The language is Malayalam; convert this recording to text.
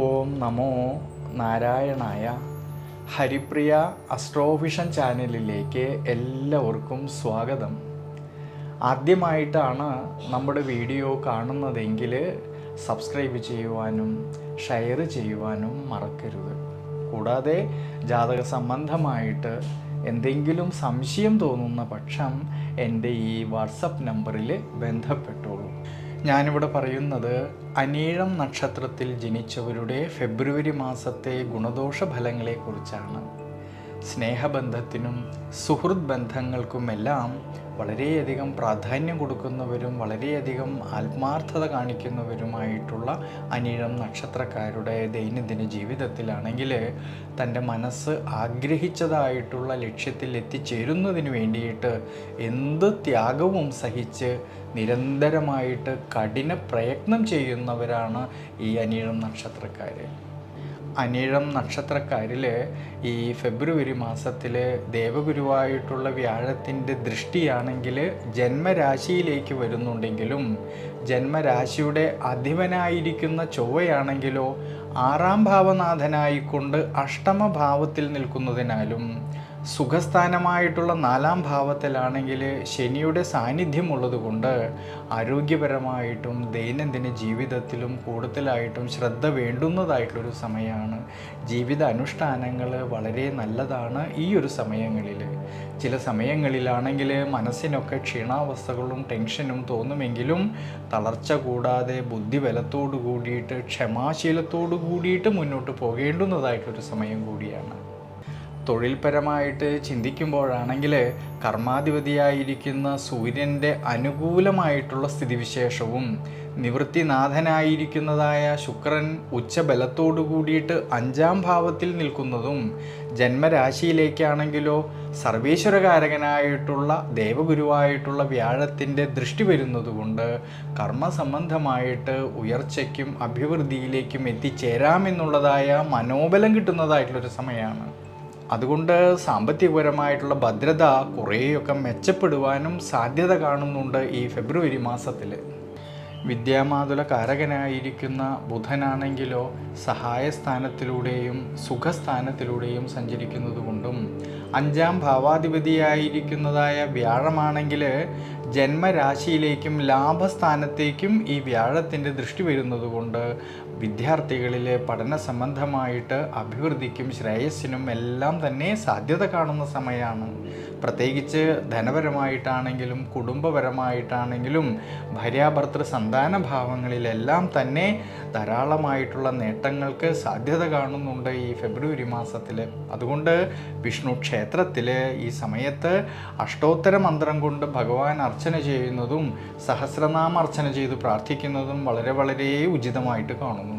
ഓം നമോ നാരായണായ. ഹരിപ്രിയ അസ്ട്രോവിഷൻ ചാനലിലേക്ക് എല്ലാവർക്കും സ്വാഗതം. ആദ്യമായിട്ടാണ് നമ്മുടെ വീഡിയോ കാണുന്നതെങ്കിൽ സബ്സ്ക്രൈബ് ചെയ്യുവാനും ഷെയർ ചെയ്യുവാനും മറക്കരുത്. കൂടാതെ ജാതക സംബന്ധമായിട്ട് എന്തെങ്കിലും സംശയം തോന്നുന്ന പക്ഷം എൻ്റെ ഈ വാട്സപ്പ് നമ്പറിൽ ബന്ധപ്പെട്ടോളൂ. ഞാനിവിടെ പറയുന്നത് അനീഴം നക്ഷത്രത്തിൽ ജനിച്ചവരുടെ ഫെബ്രുവരി മാസത്തെ ഗുണദോഷ ഫലങ്ങളെക്കുറിച്ചാണ്. സ്നേഹബന്ധത്തിനും സുഹൃത്ത് ബന്ധങ്ങൾക്കുമെല്ലാം വളരെയധികം പ്രാധാന്യം കൊടുക്കുന്നവരും വളരെയധികം ആത്മാർത്ഥത കാണിക്കുന്നവരുമായിട്ടുള്ള അനീഴം നക്ഷത്രക്കാരുടെ ദൈനംദിന ജീവിതത്തിലാണെങ്കിൽ തൻ്റെ മനസ്സ് ആഗ്രഹിച്ചതായിട്ടുള്ള ലക്ഷ്യത്തിൽ എത്തിച്ചേരുന്നതിന് വേണ്ടിയിട്ട് എന്ത് ത്യാഗവും സഹിച്ച് നിരന്തരമായിട്ട് കഠിന പ്രയത്നം ചെയ്യുന്നവരാണ് ഈ അനീഴം നക്ഷത്രക്കാർ. അനീഴം നക്ഷത്രക്കാരിൽ ഈ ഫെബ്രുവരി മാസത്തിൽ ദേവഗുരുവായിട്ടുള്ള വ്യാഴത്തിൻ്റെ ദൃഷ്ടിയാണെങ്കിൽ ജന്മരാശിയിലേക്ക് വരുന്നുണ്ടെങ്കിലും ജന്മരാശിയുടെ അധിപനായിരിക്കുന്ന ചൊവ്വയാണെങ്കിലോ 6ാം ഭാവനാഥനായിക്കൊണ്ട് അഷ്ടമഭാവത്തിൽ നിൽക്കുന്നതിനാലും സുഖസ്ഥാനമായിട്ടുള്ള 4ാം ഭാവത്തിലാണെങ്കിൽ ശനിയുടെ സാന്നിധ്യമുള്ളത് കൊണ്ട് ആരോഗ്യപരമായിട്ടും ദൈനംദിന ജീവിതത്തിലും കൂടുതലായിട്ടും ശ്രദ്ധ വേണ്ടുന്നതായിട്ടുള്ളൊരു സമയമാണ്. ജീവിത അനുഷ്ഠാനങ്ങൾ വളരെ നല്ലതാണ് ഈ ഒരു സമയങ്ങളിൽ. ചില സമയങ്ങളിലാണെങ്കിൽ മനസ്സിനൊക്കെ ക്ഷീണാവസ്ഥകളും ടെൻഷനും തോന്നുമെങ്കിലും തളർച്ച കൂടാതെ ബുദ്ധിബലത്തോടു കൂടിയിട്ട് ക്ഷമാശീലത്തോടു കൂടിയിട്ട് മുന്നോട്ട് പോകേണ്ടുന്നതായിട്ടൊരു സമയം കൂടിയാണ്. തൊഴിൽപരമായിട്ട് ചിന്തിക്കുമ്പോഴാണെങ്കിൽ കർമാധിപതിയായിരിക്കുന്ന സൂര്യൻ്റെ അനുകൂലമായിട്ടുള്ള സ്ഥിതിവിശേഷവും നിവൃത്തിനാഥനായിരിക്കുന്നതായ ശുക്രൻ ഉച്ചബലത്തോടു കൂടിയിട്ട് 5ാം ഭാവത്തിൽ നിൽക്കുന്നതും ജന്മരാശിയിലേക്കാണെങ്കിലോ സർവേശ്വരകാരകനായിട്ടുള്ള ദേവഗുരുവായിട്ടുള്ള വ്യാഴത്തിൻ്റെ ദൃഷ്ടി വരുന്നതുകൊണ്ട് കർമ്മസംബന്ധമായിട്ട് ഉയർച്ചയ്ക്കും അഭിവൃദ്ധിയിലേക്കും എത്തിച്ചേരാമെന്നുള്ളതായ മനോബലം കിട്ടുന്നതായിട്ടുള്ളൊരു സമയമാണ്. അതുകൊണ്ട് സാമ്പത്തികപരമായിട്ടുള്ള ഭദ്രത കുറേയൊക്കെ മെച്ചപ്പെടുവാനും സാധ്യത കാണുന്നുണ്ട് ഈ ഫെബ്രുവരി മാസത്തിൽ. വിദ്യാമാതുല കാരകനായിരിക്കുന്ന ബുധനാണെങ്കിലോ സഹായസ്ഥാനത്തിലൂടെയും സുഖസ്ഥാനത്തിലൂടെയും സഞ്ചരിക്കുന്നത് കൊണ്ടും 5ാം ഭാവാധിപതിയായിരിക്കുന്നതായ വ്യാഴമാണെങ്കിൽ ജന്മരാശിയിലേക്കും ലാഭസ്ഥാനത്തേക്കും ഈ വ്യാഴത്തിൻ്റെ ദൃഷ്ടി വരുന്നത് കൊണ്ട് വിദ്യാർത്ഥികളിലെ പഠന സംബന്ധമായിട്ട് അഭിവൃദ്ധിക്കും ശ്രേയസ്സിനും എല്ലാം തന്നെ സാധ്യത കാണുന്ന സമയമാണ്. പ്രത്യേകിച്ച് ധനപരമായിട്ടാണെങ്കിലും കുടുംബപരമായിട്ടാണെങ്കിലും ഭാര്യാഭർത്തൃ സന്താന ഭാവങ്ങളിലെല്ലാം തന്നെ ധാരാളമായിട്ടുള്ള നേട്ടങ്ങൾക്ക് സാധ്യത കാണുന്നുണ്ട് ഈ ഫെബ്രുവരി മാസത്തിൽ. അതുകൊണ്ട് വിഷ്ണു ക്ഷേത്രത്തിൽ ഈ സമയത്ത് അഷ്ടോത്തര മന്ത്രം കൊണ്ട് ഭഗവാൻ അർച്ചന ചെയ്യുന്നതും സഹസ്രനാമ അർച്ചന ചെയ്ത് പ്രാർത്ഥിക്കുന്നതും വളരെ വളരെ ഉചിതമായിട്ട് കാണുന്നു.